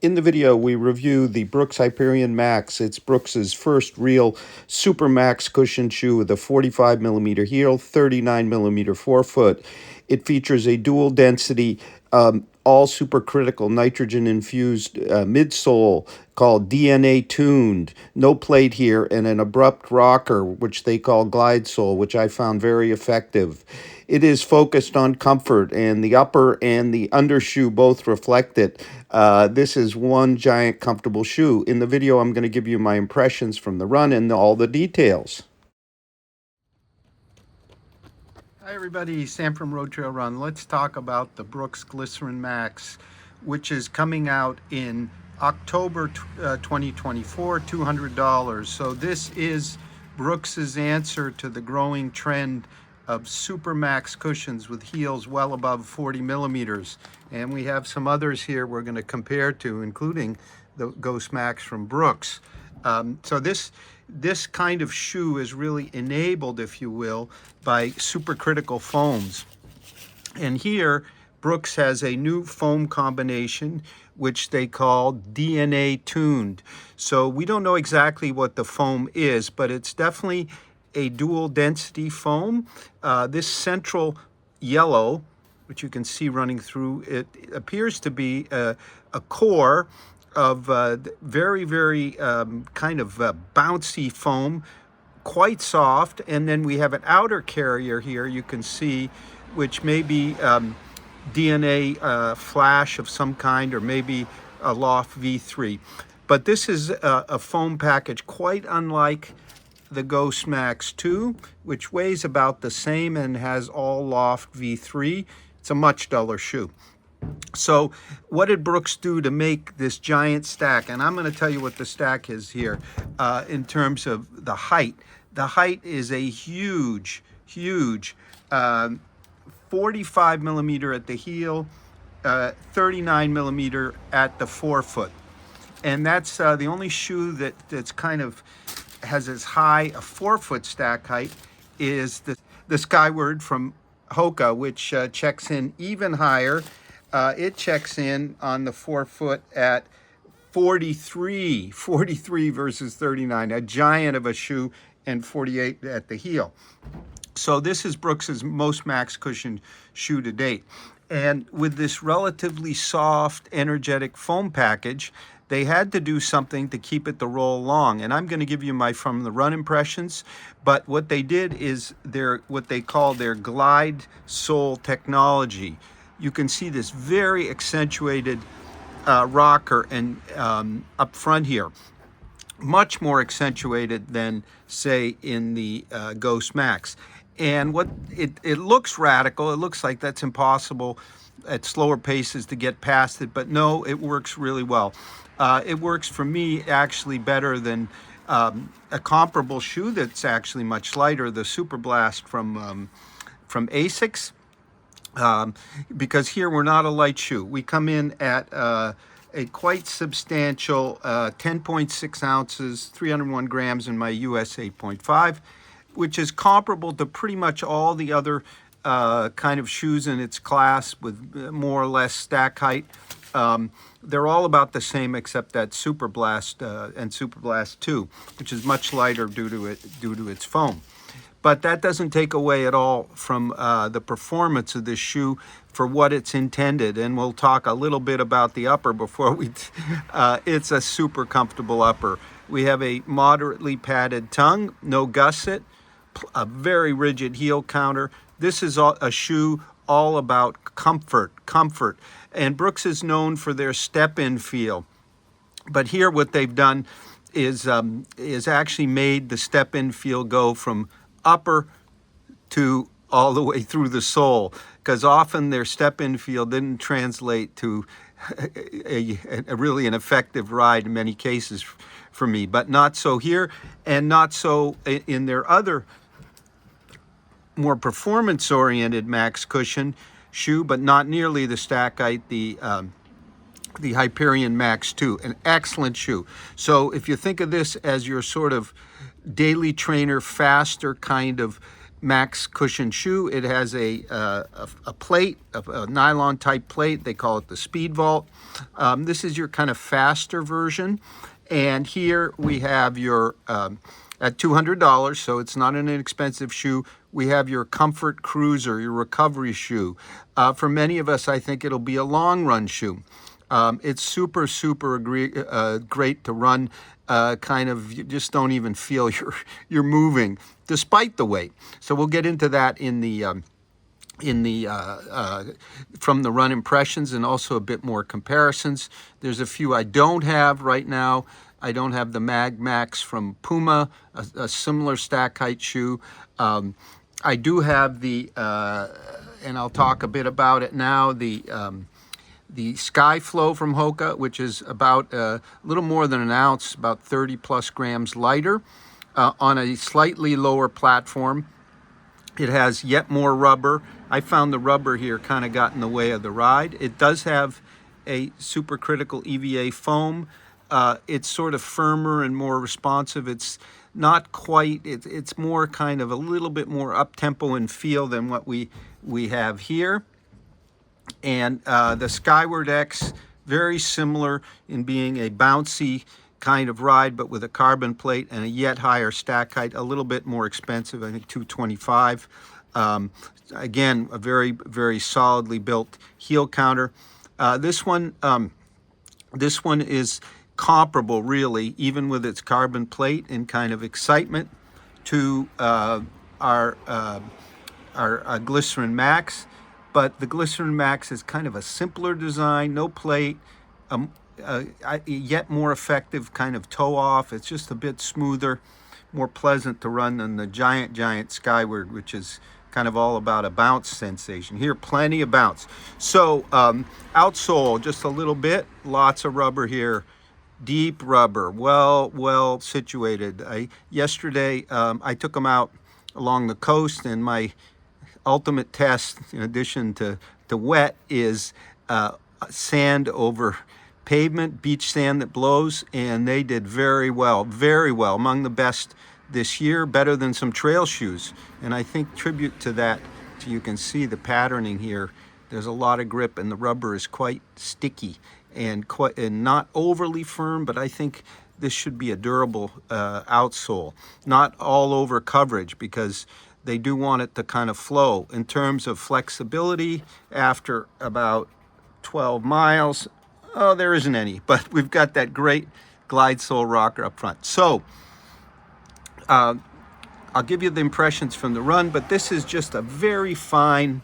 In the video, we review the Brooks Hyperion Max. It's Brooks's first real Super Max cushion shoe with a 45 millimeter heel, 39 millimeter forefoot. It features a dual density, all supercritical nitrogen infused midsole called DNA tuned, no plate here, and an abrupt rocker, which they call glide sole, which I found very effective. It is focused on comfort, and the upper and the undershoe both reflect it. This is one giant comfortable shoe. In the video, I'm going to give you my impressions from the run and all the details. Hi everybody, Sam from RoadTrailRun. Let's talk about the Brooks Glycerin Max, which is coming out in October 2024, $200. So this is Brooks's answer to the growing trend of Super Max cushions with heels well above 40 millimeters. And we have some others here we're going to compare to, including the Ghost Max from Brooks. So this kind of shoe is really enabled, if you will, by supercritical foams. And here, Brooks has a new foam combination, which they call DNA tuned. So we don't know exactly what the foam is, but it's definitely a dual density foam. This central yellow, which you can see running through, it appears to be a core of very kind of bouncy foam, quite soft. And then we have an outer carrier here, you can see, which may be DNA flash of some kind, or maybe a Loft V3. But this is a foam package quite unlike the Ghost Max 2, which weighs about the same and has all Loft V3. It's a much duller shoe. So what did Brooks do to make this giant stack? And I'm going to tell you what the stack is here in terms of the height. The height is a huge 45 millimeter at the heel, 39 millimeter at the forefoot. And that's the only shoe that's kind of has as high a forefoot stack height is the Skyward from Hoka, which checks in even higher. It checks in on the forefoot at 43 versus 39, a giant of a shoe, and 48 at the heel. So this is Brooks's most max cushion shoe to date. And with this relatively soft, energetic foam package, they had to do something to keep it to roll long. And I'm going to give you my from the run impressions. But what they did is what they call their glide sole technology. You can see this very accentuated rocker and up front here. Much more accentuated than, say, in the Ghost Max. And what it looks radical. It looks like that's impossible at slower paces to get past it. But no, it works really well. It works for me actually better than a comparable shoe that's actually much lighter, the Super Blast from Asics. Because here we're not a light shoe. We come in at a quite substantial 10.6 ounces, 301 grams in my US 8.5, which is comparable to pretty much all the other kind of shoes in its class with more or less stack height. They're all about the same except that Super Blast and Super Blast 2, which is much lighter due to its foam. But that doesn't take away at all from the performance of this shoe for what it's intended. And we'll talk a little bit about the upper before we... it's a super comfortable upper. We have a moderately padded tongue, no gusset, a very rigid heel counter. This is a shoe all about comfort. And Brooks is known for their step-in feel. But here what they've done is actually made the step-in feel go from upper to all the way through the sole, because often their step-in feel didn't translate to a really an effective ride in many cases for me, but not so here, and not so in their other more performance-oriented Max cushion shoe, but not nearly the stack height, the Hyperion Max 2, an excellent shoe. So if you think of this as your sort of daily trainer, faster kind of Max cushion shoe. It has a plate, a nylon type plate. They call it the Speed Vault. This is your kind of faster version. And here we have your, at $200, so it's not an inexpensive shoe, we have your Comfort Cruiser, your recovery shoe. For many of us, I think it'll be a long run shoe. It's super great to run. Kind of, you just don't even feel you're moving despite the weight. So we'll get into that in the from the run impressions, and also a bit more comparisons. There's a few I don't have right now. I don't have the Mag Max from Puma, a similar stack height shoe. I do have the, and I'll talk a bit about it now, the Skyflow from Hoka, which is about a little more than an ounce, about 30 plus grams lighter, on a slightly lower platform. It has yet more rubber. I found the rubber here kind of got in the way of the ride. It does have a supercritical EVA foam. It's sort of firmer and more responsive. It's not quite, it's more kind of a little bit more up-tempo in feel than what we have here. And the Skyward X, very similar in being a bouncy kind of ride, but with a carbon plate and a yet higher stack height, a little bit more expensive, I think $225. Again, a very solidly built heel counter. This one is comparable, really, even with its carbon plate, in kind of excitement to our Glycerin Max. But the Glycerin Max is kind of a simpler design, no plate, yet more effective kind of toe off. It's just a bit smoother, more pleasant to run than the giant Skyward, which is kind of all about a bounce sensation. Here, plenty of bounce. So outsole, just a little bit, lots of rubber here, deep rubber, well situated. Yesterday I took them out along the coast, and my ultimate test, in addition to wet, is sand over pavement, beach sand that blows, and they did very well, among the best this year, better than some trail shoes. And I think tribute to that, so you can see the patterning here, there's a lot of grip, and the rubber is quite sticky and not overly firm, but I think this should be a durable outsole. Not all over coverage, because they do want it to kind of flow. In terms of flexibility, after about 12 miles, oh, there isn't any, but we've got that great glide sole rocker up front. So I'll give you the impressions from the run, but this is just a very fine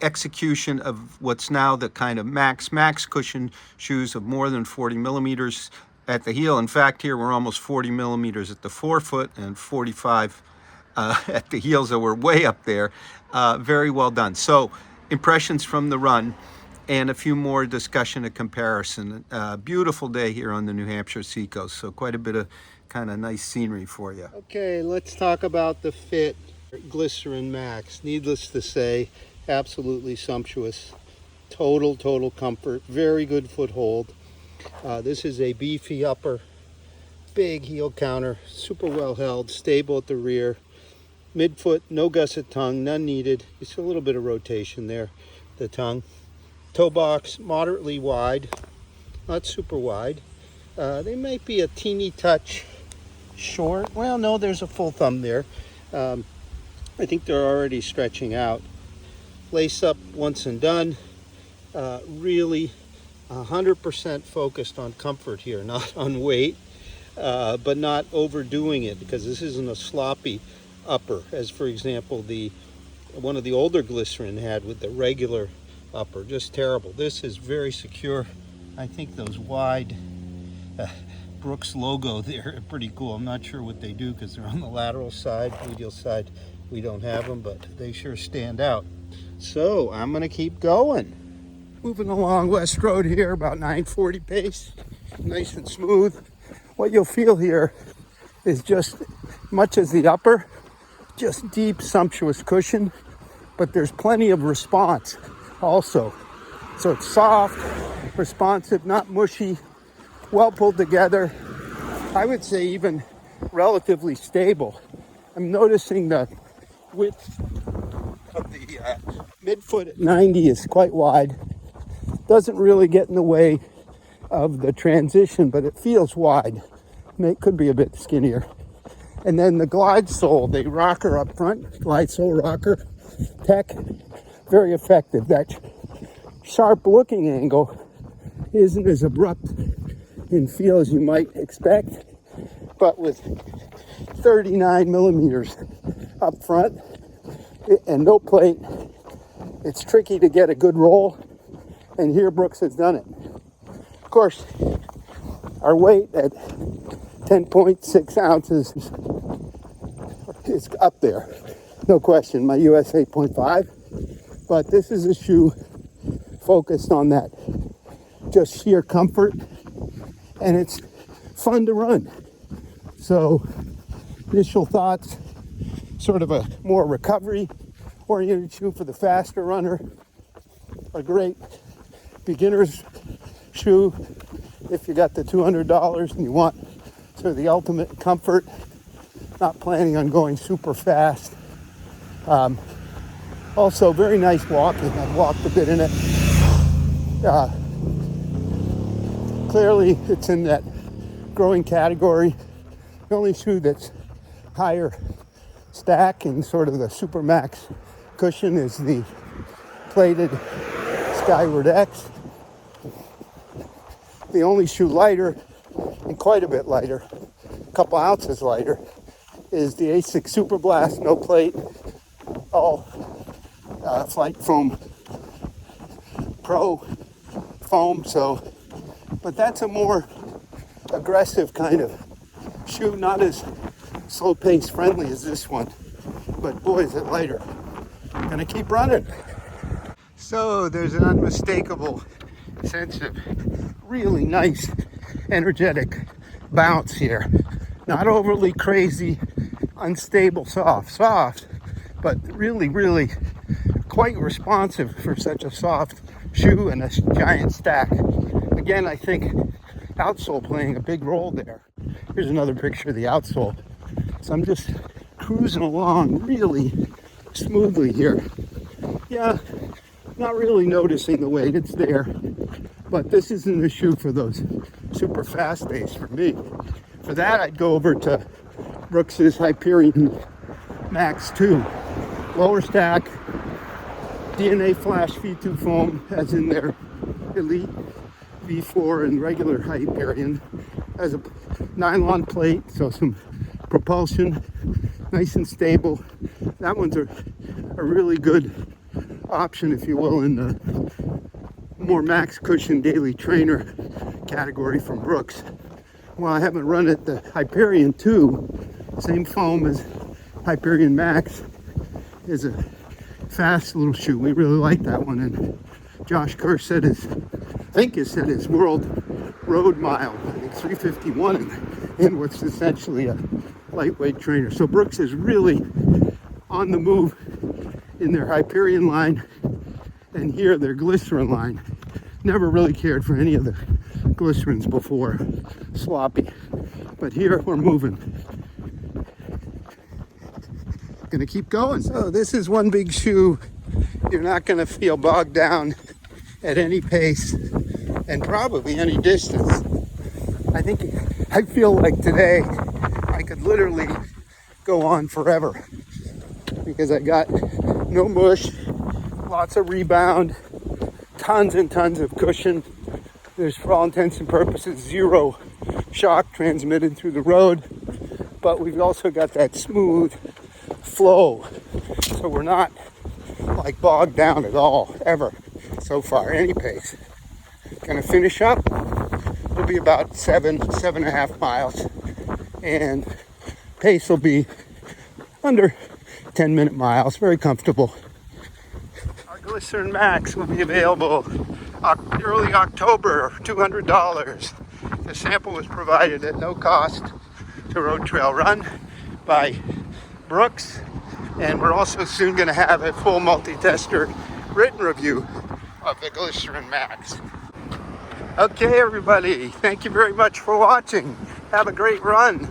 execution of what's now the kind of max cushion shoes of more than 40 millimeters at the heel. In fact, here we're almost 40 millimeters at the forefoot and 45 at the heels, so we're way up there. Very well done. So impressions from the run, and a few more discussion and comparison. Beautiful day here on the New Hampshire seacoast, so quite a bit of kind of nice scenery for you. Okay, let's talk about the fit. Glycerin Max, needless to say, absolutely sumptuous. Total comfort, very good foothold. This is a beefy upper, big heel counter, super well held, stable at the rear. Midfoot, no gusset tongue, none needed. Just a little bit of rotation there, the tongue. Toe box, moderately wide, not super wide. They might be a teeny touch short. Well, no, there's a full thumb there. I think they're already stretching out. Lace up once and done. Really 100% focused on comfort here, not on weight, but not overdoing it, because this isn't a sloppy upper, as for example one of the older Glycerin had with the regular upper. Just terrible. This is very secure. I think those wide Brooks logo there are pretty cool. I'm not sure what they do, because they're on the lateral side. Medial side we don't have them, but they sure stand out. So I'm gonna keep going, moving along West Road here, about 940 pace, nice and smooth. What you'll feel here is just much as the upper, just deep, sumptuous cushion, but there's plenty of response also. So it's soft, responsive, not mushy, well pulled together. I would say even relatively stable. I'm noticing the width of the midfoot at 90 is quite wide. Doesn't really get in the way of the transition, but it feels wide. Could be a bit skinnier. And then the glide sole, the rocker up front, glide sole rocker tech, very effective. That sharp looking angle isn't as abrupt in feel as you might expect, but with 39 millimeters up front and no plate, it's tricky to get a good roll, and here Brooks has done it. Of course, our weight at 10.6 ounces is up there, no question. My US 8.5, but this is a shoe focused on that just sheer comfort, and it's fun to run. So initial thoughts, sort of a more recovery oriented shoe for the faster runner, a great beginner's shoe if you got the $200 and you want sort of the ultimate comfort, not planning on going super fast. Also very nice walking. I've walked a bit in it. Clearly it's in that growing category. The only shoe that's higher stack in sort of the Super Max cushion is the plated Skyward X. The only shoe lighter, and quite a bit lighter, a couple ounces lighter, is the Asics Super Blast, no plate, all Flight Foam Pro foam. So, but that's a more aggressive kind of shoe, not as slow pace friendly as this one, but boy is it lighter. Gonna keep running. So there's an unmistakable sense of really nice energetic bounce here. Not overly crazy, unstable, soft, but really quite responsive for such a soft shoe and a giant stack. Again, I think outsole playing a big role there. Here's another picture of the outsole. So I'm just cruising along really smoothly here. Yeah, not really noticing the weight, it's there. But this isn't a shoe for those super fast days for me. For that, I'd go over to Brooks's Hyperion Max 2. Lower stack, DNA Flash V2 foam, as in their Elite V4 and regular Hyperion. Has a nylon plate, so some propulsion, nice and stable. That one's a really good option, if you will, in the more max cushion daily trainer category from Brooks. Well, I haven't run it. The Hyperion 2, same foam as Hyperion Max, is a fast little shoe. We really like that one, and Josh Kerr said his world road mile, I think 351, in what's essentially a lightweight trainer. So Brooks is really on the move in their Hyperion line, and here their Glycerin line. Never really cared for any of the Glycerins before, sloppy, but here we're moving. Gonna keep going. So this is one big shoe. You're not gonna feel bogged down at any pace and probably any distance. I feel like today I could literally go on forever because I got no mush, lots of rebound, tons and tons of cushion. There's, for all intents and purposes, zero shock transmitted through the road, but we've also got that smooth flow, so we're not like bogged down at all, ever, so far, any pace. Gonna finish up. It'll be about 7.5 miles, and pace will be under 10-minute miles, very comfortable. Our Glycerin Max will be available early October, $200. The sample was provided at no cost to RoadTrailRun by Brooks, and we're also soon going to have a full multi-tester written review of the Glycerin Max. Okay, everybody, thank you very much for watching. Have a great run.